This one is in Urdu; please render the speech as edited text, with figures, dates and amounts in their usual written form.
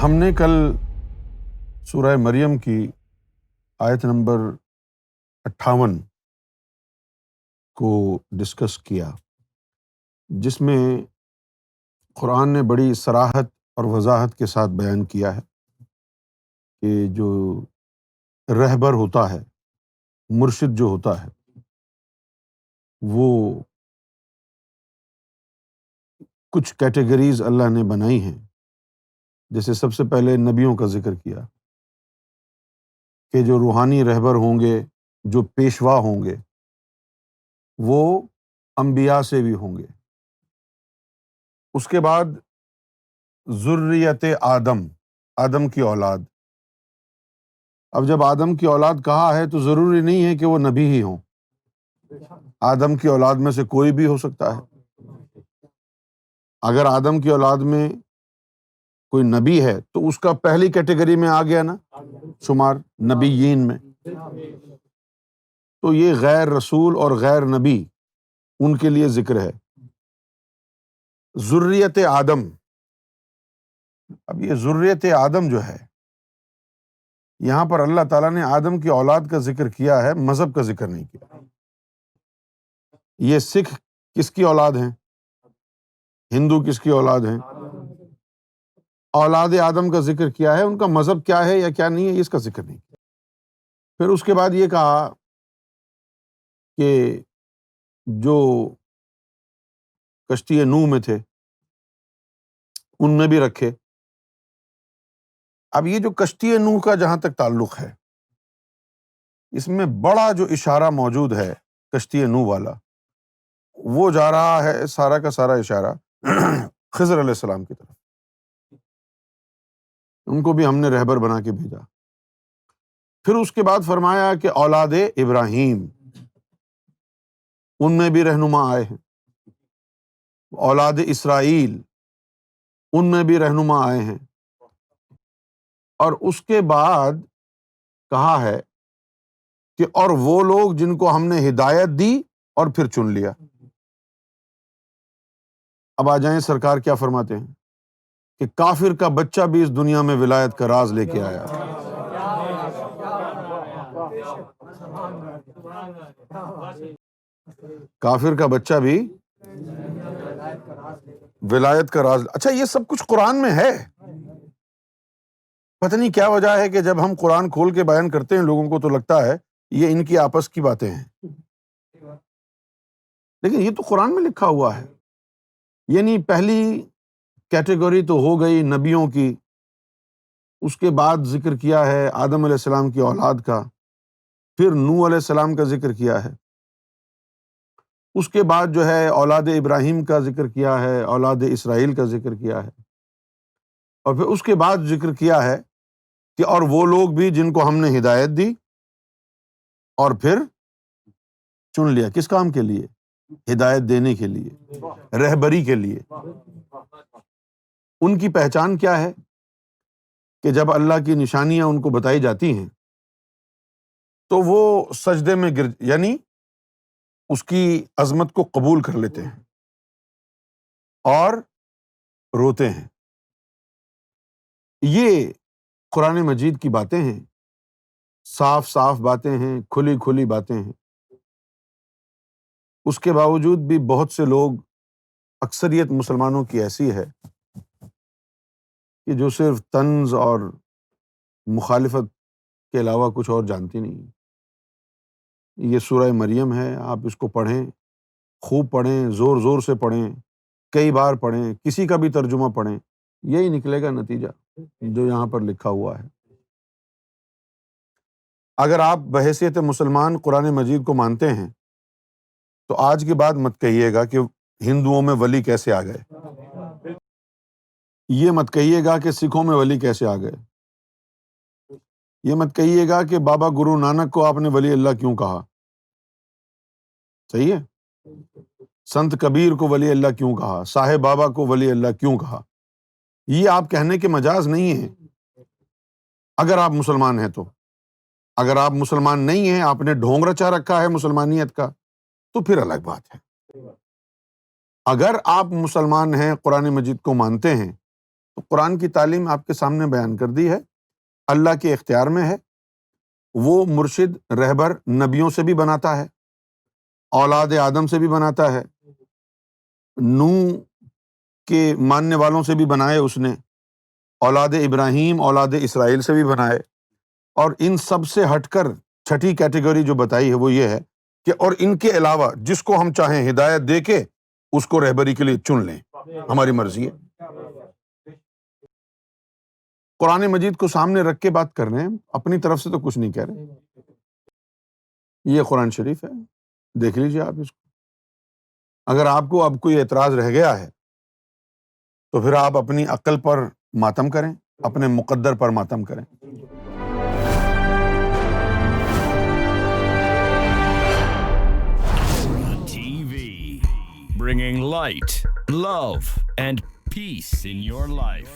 ہم نے کل سورہ مریم کی آیت نمبر 58 کو ڈسکس کیا، جس میں قرآن نے بڑی صراحت اور وضاحت کے ساتھ بیان کیا ہے کہ جو رہبر ہوتا ہے، مرشد جو ہوتا ہے، وہ کچھ کیٹیگریز اللہ نے بنائی ہیں۔ جیسے سب سے پہلے نبیوں کا ذکر کیا کہ جو روحانی رہبر ہوں گے، جو پیشوا ہوں گے، وہ انبیاء سے بھی ہوں گے۔ اس کے بعد ذریت آدم کی اولاد۔ اب جب آدم کی اولاد کہا ہے تو ضروری نہیں ہے کہ وہ نبی ہی ہوں، آدم کی اولاد میں سے کوئی بھی ہو سکتا ہے۔ اگر آدم کی اولاد میں کوئی نبی ہے تو اس کا پہلی کیٹیگری میں آ گیا نا شمار، نبیین میں۔ تو یہ غیر رسول اور غیر نبی ان کے لیے ذکر ہے۔ ذریت آدم، اب یہ ذریت آدم جو ہے، یہاں پر اللہ تعالیٰ نے آدم کی اولاد کا ذکر کیا ہے، مذہب کا ذکر نہیں کیا۔ یہ سکھ کس کی اولاد ہیں؟ ہندو کس کی اولاد ہیں؟ اولاد آدم کا ذکر کیا ہے، ان کا مذہب کیا ہے یا کیا نہیں ہے اس کا ذکر نہیں کیا۔ پھر اس کے بعد یہ کہا کہ جو کشتی نوح میں تھے ان میں بھی رکھے۔ اب یہ جو کشتی نوح کا جہاں تک تعلق ہے، اس میں بڑا جو اشارہ موجود ہے کشتی نوح والا، وہ جا رہا ہے سارا کا سارا اشارہ خضر علیہ السلام کی طرف۔ ان کو بھی ہم نے رہبر بنا کے بھیجا۔ پھر اس کے بعد فرمایا کہ اولاد ابراہیم، ان میں بھی رہنما آئے ہیں۔ اولاد اسرائیل، ان میں بھی رہنما آئے ہیں۔ اور اس کے بعد کہا ہے کہ اور وہ لوگ جن کو ہم نے ہدایت دی اور پھر چن لیا۔ اب آ جائیں سرکار کیا فرماتے ہیں کہ کافر کا بچہ بھی اس دنیا میں ولایت کا راز لے کے آیا۔ کافر کا بچہ بھی ولایت کا راز۔ اچھا، یہ سب کچھ قرآن میں ہے۔ پتہ نہیں کیا وجہ ہے کہ جب ہم قرآن کھول کے بیان کرتے ہیں لوگوں کو تو لگتا ہے یہ ان کی آپس کی باتیں ہیں، لیکن یہ تو قرآن میں لکھا ہوا ہے۔ یعنی پہلی کیٹیگری تو ہو گئی نبیوں کی، اس کے بعد ذکر کیا ہے آدم علیہ السلام کی اولاد کا، پھر نوح علیہ السلام کا ذکر کیا ہے، اس کے بعد جو ہے اولاد ابراہیم کا ذکر کیا ہے، اولاد اسرائیل کا ذکر کیا ہے، اور پھر اس کے بعد ذکر کیا ہے کہ اور وہ لوگ بھی جن کو ہم نے ہدایت دی اور پھر چن لیا۔ کس کام کے لیے؟ ہدایت دینے کے لیے، رہبری کے لیے۔ ان کی پہچان کیا ہے کہ جب اللہ کی نشانیاں ان کو بتائی جاتی ہیں تو وہ سجدے میں یعنی اس کی عظمت کو قبول کر لیتے ہیں اور روتے ہیں۔ یہ قرآن مجید کی باتیں ہیں، صاف صاف باتیں ہیں، کھلی کھلی باتیں ہیں۔ اس کے باوجود بھی بہت سے لوگ، اکثریت مسلمانوں کی ایسی ہے کہ جو صرف طنز اور مخالفت کے علاوہ کچھ اور جانتی نہیں۔ یہ سورہ مریم ہے، آپ اس کو پڑھیں، خوب پڑھیں، زور زور سے پڑھیں، کئی بار پڑھیں، کسی کا بھی ترجمہ پڑھیں، یہی نکلے گا نتیجہ جو یہاں پر لکھا ہوا ہے۔ اگر آپ بحیثیت مسلمان قرآن مجید کو مانتے ہیں تو آج کے بعد مت کہیے گا کہ ہندوؤں میں ولی کیسے آ گئے، یہ مت کہیے گا کہ سکھوں میں ولی کیسے آ گئے، یہ مت کہیے گا کہ بابا گرو نانک کو آپ نے ولی اللہ کیوں کہا۔ صحیح ہے؟ سنت کبیر کو ولی اللہ کیوں کہا، صاحب بابا کو ولی اللہ کیوں کہا۔ یہ آپ کہنے کے مجاز نہیں ہیں اگر آپ مسلمان ہیں تو۔ اگر آپ مسلمان نہیں ہیں، آپ نے ڈھونگ رچا رکھا ہے مسلمانیت کا، تو پھر الگ بات ہے۔ اگر آپ مسلمان ہیں، قرآن مجید کو مانتے ہیں، تو قرآن کی تعلیم آپ کے سامنے بیان کر دی ہے، اللہ کے اختیار میں ہے، وہ مرشد رہبر نبیوں سے بھی بناتا ہے، اولاد آدم سے بھی بناتا ہے، نوح کے ماننے والوں سے بھی بنائے اس نے، اولاد ابراہیم اولاد اسرائیل سے بھی بنائے، اور ان سب سے ہٹ کر چھٹی کیٹیگری جو بتائی ہے وہ یہ ہے کہ اور ان کے علاوہ جس کو ہم چاہیں ہدایت دے کے اس کو رہبری کے لیے چن لیں، ہماری مرضی ہے۔ قرآن مجید کو سامنے رکھ کے بات کر رہے ہیں، اپنی طرف سے تو کچھ نہیں کہہ رہے۔ یہ قرآن شریف ہے، دیکھ لیجیے آپ اس کو۔ اگر آپ کو اب کوئی اعتراض رہ گیا ہے تو پھر آپ اپنی عقل پر ماتم کریں، اپنے مقدر پر ماتم کریں۔ TV, bringing light, love, and peace in your life.